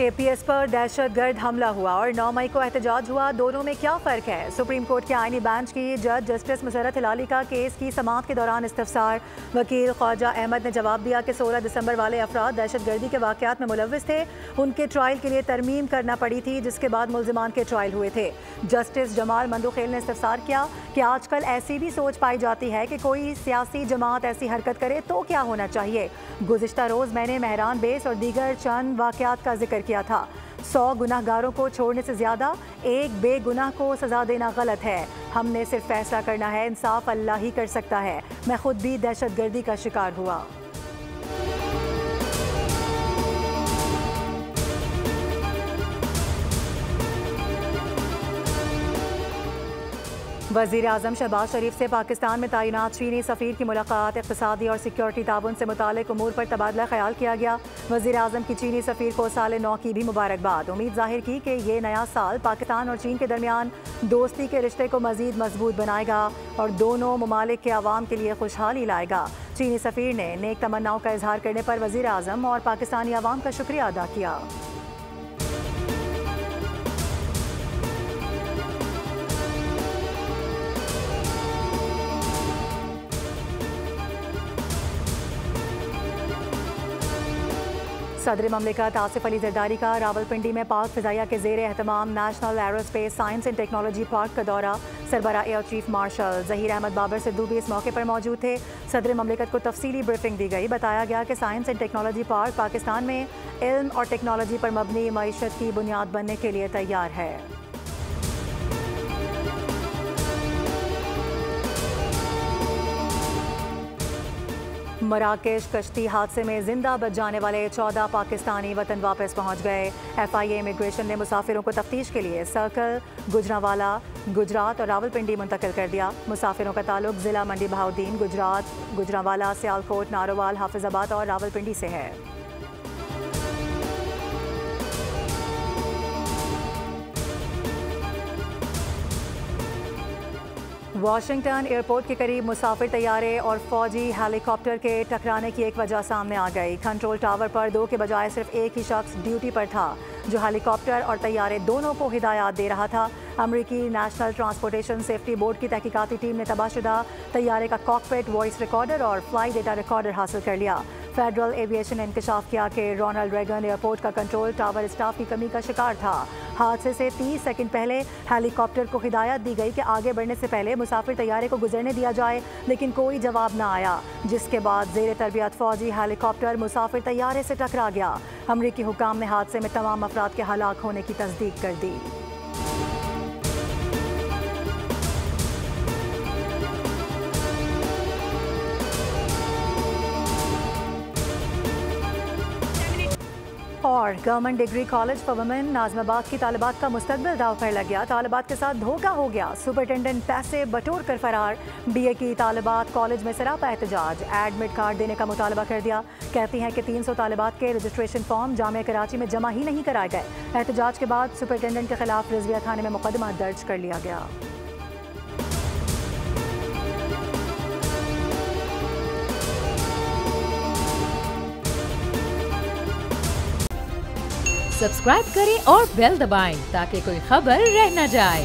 APS पर दहशतगर्द हमला हुआ और 9 मई को एहतजाज हुआ। दोनों में क्या फ़र्क है? सुप्रीम कोर्ट के आईनी बेंच की जज जस्टिस मुसर्रत हिलाली का केस की समाअत के दौरान इस्तफसार। वकील ख्वाजा अहमद ने जवाब दिया कि 16 दिसंबर वाले अफराद दहशतगर्दी के वाक़यात में मुलव्विस थे। उनके ट्रायल के लिए तरमीम करना पड़ी थी, जिसके बाद मुल्ज़िमान के ट्रायल हुए थे। जस्टिस जमाल मंदुखेल ने इस्तफसार किया कि आजकल ऐसी भी सोच पाई जाती है कि कोई सियासी जमात ऐसी हरकत करे तो क्या होना चाहिए। गुज़िश्ता रोज़ मैंने मेहरान बेस और दीगर चंद वाक़यात का जिक्र किया था। 100 गुनाहगारों को छोड़ने से ज़्यादा एक बेगुनाह को सज़ा देना गलत है। हमने सिर्फ फैसला करना है, इंसाफ अल्लाह ही कर सकता है। मैं खुद भी दहशतगर्दी का शिकार हुआ। वज़ीर आज़म शहबाज शरीफ से पाकिस्तान में तैनात चीनी सफ़ीर की मुलाकात। इक़्तिसादी और सिक्योरिटी ताउन से मुतालिक उमूर पर तबादला ख्याल किया गया। वज़ीर आज़म की चीनी सफ़ीर को साल नौ की भी मुबारकबाद। उम्मीद जाहिर की कि ये नया साल पाकिस्तान और चीन के दरमियान दोस्ती के रिश्ते को मज़ीद मजबूत बनाएगा और दोनों ममालिक के अवाम के लिए खुशहाली लाएगा। चीनी सफ़ीर ने नेक तमन्नाओं का इजहार करने पर वज़ीर आज़म और पाकिस्तानी अवाम का शुक्रिया अदा किया। सदर ममलिकत आसिफ अली जरदारी का रावलपिंडी में पाक फ़िज़ाइया के ज़ेर एहतमाम national aerospace science and technology park का दौरा। सरबराह air chief marshal Zaheer Ahmed Babar Sidhu भी इस मौके पर मौजूद थे। सदर ममलिकत को तफसीली ब्रीफिंग दी गई। बताया गया कि science and technology park Pakistan में इल्म और टेक्नोलॉजी पर मबनी मईशत की बुनियाद बनने के लिए तैयार है। मराकेश कश्ती हादसे में जिंदा बच जाने वाले 14 पाकिस्तानी वतन वापस पहुंच गए। FIA इमिग्रेशन ने मुसाफिरों को तफ्तीश के लिए सर्कल, गुजरांवाला, गुजरात और रावलपिंडी मुंतकिल कर दिया। मुसाफिरों का ताल्लुक जिला मंडी बहाउद्दीन, गुजरात, गुजरांवाला, सियालकोट, नारोवाल, हाफिजाबाद और रावलपिंडी से है। वाशिंगटन एयरपोर्ट के करीब मुसाफिर तैयारे और फौजी हेलीकॉप्टर के टकराने की एक वजह सामने आ गई। कंट्रोल टावर पर 2 के बजाय सिर्फ एक ही शख्स ड्यूटी पर था, जो हेलीकॉप्टर और तैयारे दोनों को हिदायत दे रहा था। अमरीकी नेशनल ट्रांसपोर्टेशन सेफ्टी बोर्ड की तहकीकाती टीम ने तबाहशुदा तैयारे का कॉकपिट, वॉइस रिकॉर्डर और फ्लाइट डेटा रिकॉर्डर हासिल कर लिया। फेडरल एविएशन ने इंकशाफ किया कि रोनाल्ड रेगन एयरपोर्ट का कंट्रोल टावर स्टाफ की कमी का शिकार था। हादसे से 30 सेकंड पहले हेलीकॉप्टर को हिदायत दी गई कि आगे बढ़ने से पहले मुसाफिर तैयारे को गुजरने दिया जाए, लेकिन कोई जवाब न आया, जिसके बाद ज़ेर तरबियत फौजी हेलीकॉप्टर मुसाफिर तैयारे से टकरा गया। अमरीकी हुकाम ने हादसे में तमाम अफराद के हलाक होने की तस्दीक कर दी। और government degree college for women Nazimabad की तालिबात का मुस्तकबिल दाव पर लग गया। तालिबात के साथ धोखा हो गया। सुपरिटेंडेंट पैसे बटोर कर फरार। BA की तालिबात कॉलेज में सरापा एहतजाज। एडमिट कार्ड देने का मुतालबा कर दिया। कहती हैं कि 300 तालिबात के रजिस्ट्रेशन फॉर्म जामिया कराची में जमा ही नहीं कराए गए। एहतजाज के बाद सुपरिटेंडेंट के खिलाफ रिजविया थाने में मुकदमा दर्ज कर लिया गया। सब्सक्राइब करें और बेल दबाएं ताकि कोई खबर रह न जाए।